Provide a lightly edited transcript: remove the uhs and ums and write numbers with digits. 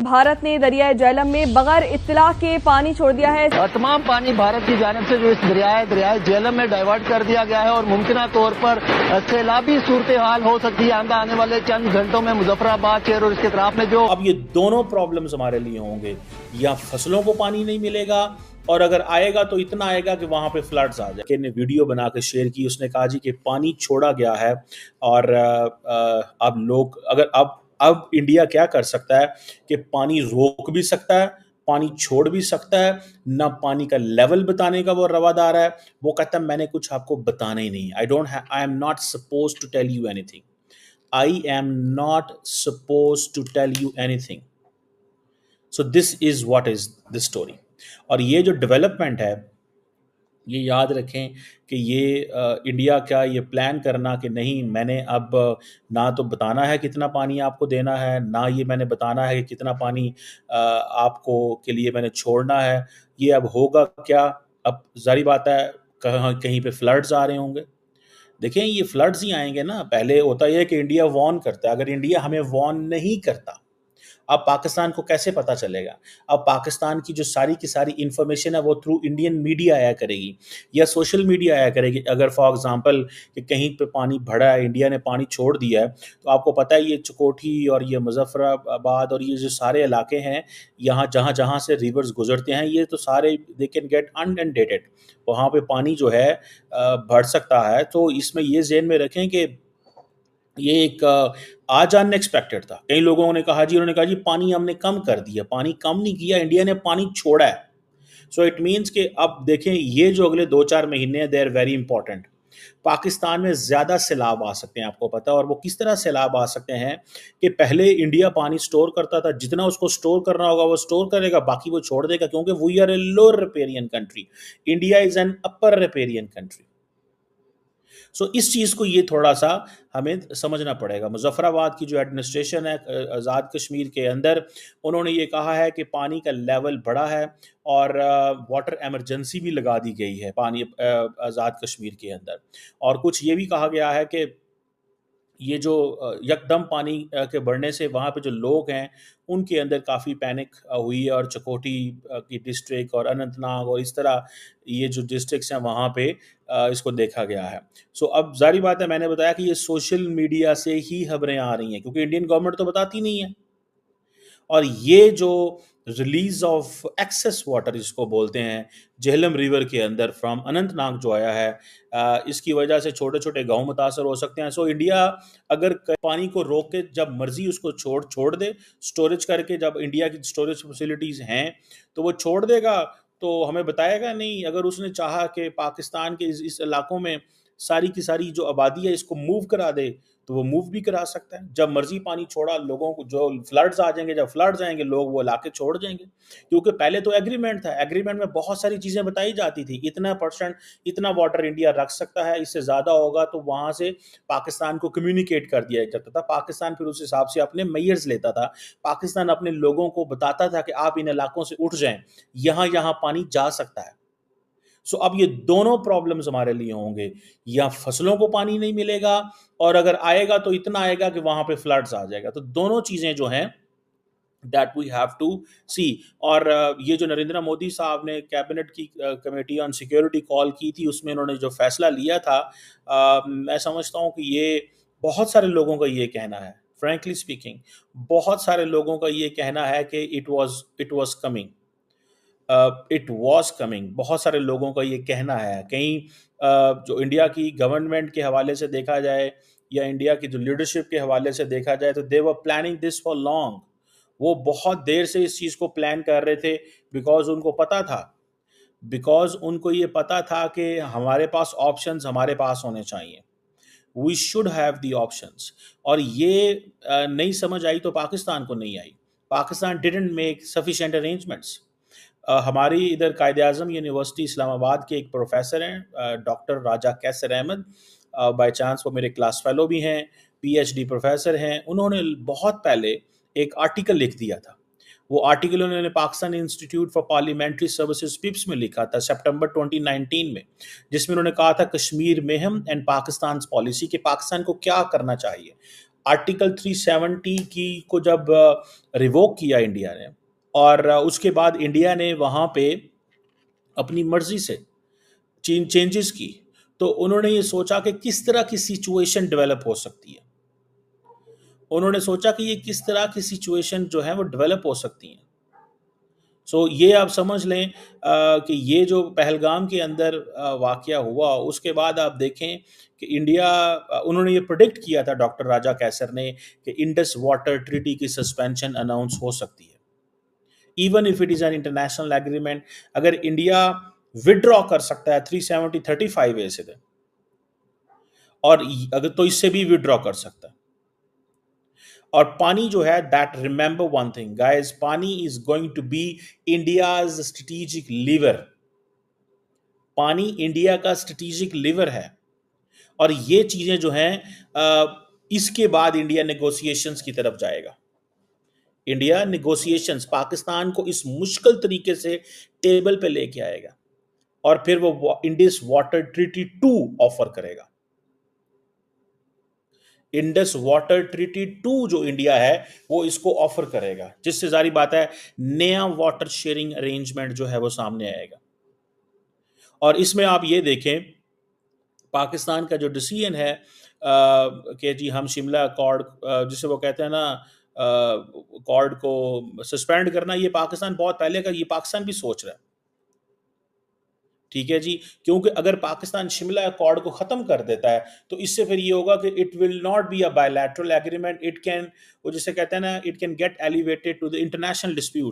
भारत ने दरियाए झेलम में बगैर इत्तला के पानी छोड़ दिया है। तमाम पानी भारत की जानिब से जो इस दरियाए झेलम में डाइवर्ट कर दिया गया है और मुमकिन तौर पर सैलाबी सूरत हाल हो सकती है आने वाले चंद घंटों में मुजफ्फराबाद शहर और इसके अतराफ में। जो अब ये दोनों प्रॉब्लम्स हमारे लिए होंगे, या फसलों को पानी नहीं मिलेगा और अगर आएगा तो इतना आएगा कि वहां पे फ्लड्स आ जाए। ने वीडियो बना के शेयर की, उसने कहा जी कि पानी छोड़ा गया है और अब लोग अगर अब इंडिया क्या कर सकता है कि पानी रोक भी सकता है, पानी छोड़ भी सकता है ना। पानी का लेवल बताने का वो रवादार है। वो कहता है मैंने कुछ आपको बताना ही नहीं। I am not suppose to tell you anything. I am not suppose to tell you anything. So this is what is the story. और ये जो डेवलपमेंट है, ये याद रखें कि ये इंडिया का ये प्लान करना कि नहीं मैंने अब ना तो बताना है कितना पानी आपको देना है, ना ये मैंने बताना है कि कितना पानी आपको के लिए मैंने छोड़ना है। ये अब होगा क्या? अब जारी बात है कहीं पे फ्लड्स आ रहे होंगे। देखें ये फ्लड्स ही आएंगे ना। पहले होता यह है कि इंडिया वॉर्न करता है। अगर इंडिया हमें वॉर्न नहीं करता, अब पाकिस्तान को कैसे पता चलेगा? अब पाकिस्तान की जो सारी की सारी इंफॉर्मेशन है वो थ्रू इंडियन मीडिया आया करेगी या सोशल मीडिया आया करेगी। अगर फॉर एग्जांपल कि कहीं पे पानी भरा है, इंडिया ने पानी छोड़ दिया है, तो आपको पता है ये चकोठी और ये मुजफ्फराबाद और ये जो सारे इलाके हैं यहाँ जहाँ जहाँ से रिवर्स गुजरते हैं, ये तो सारे दे कैन गेट अनडेटेड। वहाँ पे पानी जो है बढ़ सकता है। तो इसमें ये ज़हन में रखें कि ये एक आज अनएक्सपेक्टेड था। कई लोगों ने कहा जी, उन्होंने कहा जी पानी हमने कम कर दिया। पानी कम नहीं किया, इंडिया ने पानी छोड़ा है। सो इट मीन्स कि अब देखें ये जो अगले 2-4 महीने हैं, they are very important. Pakistan में ज़्यादा सैलाब आ सकते हैं, आपको पता है। और वो किस तरह सैलाब आ सकते हैं कि पहले इंडिया पानी स्टोर करता था, जितना उसको स्टोर करना होगा वो स्टोर करेगा, बाकी वो छोड़ देगा, क्योंकि we are a lower riparian country, India is an upper riparian country. So इस चीज़ को ये थोड़ा सा हमें समझना पड़ेगा। मुजफ्फराबाद की जो एडमिनिस्ट्रेशन है आज़ाद कश्मीर के अंदर, उन्होंने ये कहा है कि पानी का लेवल बढ़ा है और वाटर एमरजेंसी भी लगा दी गई है पानी आज़ाद कश्मीर के अंदर। और कुछ ये भी कहा गया है कि ये जो यकदम पानी के बढ़ने से वहाँ पे जो लोग हैं उनके अंदर काफ़ी पैनिक हुई है। और चकोटी की डिस्ट्रिक्ट और अनंतनाग और इस तरह ये जो डिस्ट्रिक्ट्स हैं वहाँ पे इसको देखा गया है। सो अब जारी बात है, मैंने बताया कि ये सोशल मीडिया से ही खबरें आ रही हैं, क्योंकि इंडियन गवर्नमेंट तो बताती नहीं है। और ये जो रिलीज ऑफ एक्सेस वाटर इसको बोलते हैं झेलम रिवर के अंदर फ्रॉम अनंतनाग जो आया है, इसकी वजह से छोटे छोटे गांव मुतासर हो सकते हैं। सो इंडिया अगर पानी को रोक के जब मर्जी उसको छोड़ दे, स्टोरेज करके, जब इंडिया की स्टोरेज फैसिलिटीज़ हैं तो वो छोड़ देगा, तो हमें बताएगा नहीं। अगर उसने चाहा कि पाकिस्तान के इस इलाकों में सारी की सारी जो आबादी है इसको मूव करा दे, तो वो मूव भी करा सकता है। जब मर्जी पानी छोड़ा, लोगों को जो फ्लड्स आ जाएंगे, जब फ्लड्स आएंगे लोग वो इलाके छोड़ जाएंगे। क्योंकि पहले तो एग्रीमेंट था, एग्रीमेंट में बहुत सारी चीज़ें बताई जाती थी, इतना परसेंट इतना वाटर इंडिया रख सकता है, इससे ज़्यादा होगा तो वहाँ से पाकिस्तान को कम्युनिकेट कर दिया जाता था। पाकिस्तान फिर उस हिसाब से अपने मेयर्स लेता था। पाकिस्तान अपने लोगों को बताता था कि आप इन इलाकों से उठ जाएं, यहाँ यहाँ पानी जा सकता है। सो अब ये दोनों प्रॉब्लम्स हमारे लिए होंगे, या फसलों को पानी नहीं मिलेगा और अगर आएगा तो इतना आएगा कि वहां पे फ्लड्स आ जाएगा। तो दोनों चीजें जो हैं दैट वी हैव टू सी। और ये जो नरेंद्र मोदी साहब ने कैबिनेट की कमेटी ऑन सिक्योरिटी कॉल की थी, उसमें उन्होंने जो फैसला लिया था, मैं समझता हूँ कि ये बहुत सारे लोगों का ये कहना है, फ्रैंकली स्पीकिंग बहुत सारे लोगों का ये कहना है कि it was coming, it was coming. बहुत सारे लोगों का ये कहना है। कहीं जो इंडिया की गवर्नमेंट के हवाले से देखा जाए या इंडिया की जो लीडरशिप के हवाले से देखा जाए, तो they were planning this for long. वो बहुत देर से इस चीज़ को प्लान कर रहे थे, बिकॉज उनको ये पता था कि हमारे पास ऑप्शंस हमारे पास होने चाहिए। We should have the options. और ये नहीं समझ आई तो पाकिस्तान को नहीं आई। Pakistan didn't make sufficient arrangements. हमारी इधर कायद-ए-आज़म यूनिवर्सिटी इस्लामाबाद के एक प्रोफेसर हैं, doctor Raja Qaiser Ahmed, by chance वो मेरे क्लास फेलो भी हैं, पीएचडी प्रोफेसर हैं। उन्होंने बहुत पहले एक आर्टिकल लिख दिया था। वो आर्टिकल उन्होंने Pakistan institute for parliamentary services पिप्स में लिखा था सितंबर 2019 में, जिसमें उन्होंने कहा था Kashmir mayhem and Pakistan policy, कि पाकिस्तान को क्या करना चाहिए। आर्टिकल 370 की को जब रिवोक किया इंडिया ने, और उसके बाद इंडिया ने वहाँ पे अपनी मर्जी से चेंजेस की, तो उन्होंने ये सोचा कि किस तरह की सिचुएशन डेवलप हो सकती है। उन्होंने सोचा कि ये किस तरह की सिचुएशन जो है वो डेवलप हो सकती हैं। सो ये आप समझ लें कि ये जो पहलगाम के अंदर वाक़या हुआ, उसके बाद आप देखें कि इंडिया उन्होंने ये प्रेडिक्ट किया था, डॉक्टर राजा कैसर ने, कि इंडस वाटर ट्रीटी की सस्पेंशन अनाउंस हो सकती है। Even if it is an international agreement, अगर इंडिया विड्रॉ कर सकता है 370-35 से, और अगर तो इससे भी विड्रॉ कर सकता है। और पानी जो है, that remember one thing guys, pani is going to be India's strategic lever. पानी इंडिया का स्ट्रेटेजिक लीवर है, और ये चीजें जो हैं इसके बाद इंडिया नेगोशिएशंस की तरफ जाएगा। इंडिया नेगोशिएशंस पाकिस्तान को इस मुश्किल तरीके से टेबल पे लेके आएगा, और फिर वो इंडस वाटर ट्रीटी 2 ऑफर करेगा। इंडस वाटर ट्रीटी 2 जो इंडिया है वो इसको ऑफर करेगा, जिससे जारी बात है नया वाटर शेयरिंग अरेंजमेंट जो है वो सामने आएगा। और इसमें आप ये देखें, पाकिस्तान का जो डिसीजन है कि जी हम शिमला अकॉर्ड, जिसे वो कहते हैं ना, अकॉर्ड को सस्पेंड करना, ये पाकिस्तान बहुत पहले का, ये पाकिस्तान भी सोच रहा है। ठीक है जी, क्योंकि अगर पाकिस्तान शिमला अकॉर्ड को ख़त्म कर देता है तो इससे फिर ये होगा कि it will not be a bilateral agreement, it can, वो जिसे कहते हैं ना, it can get elevated to the international dispute.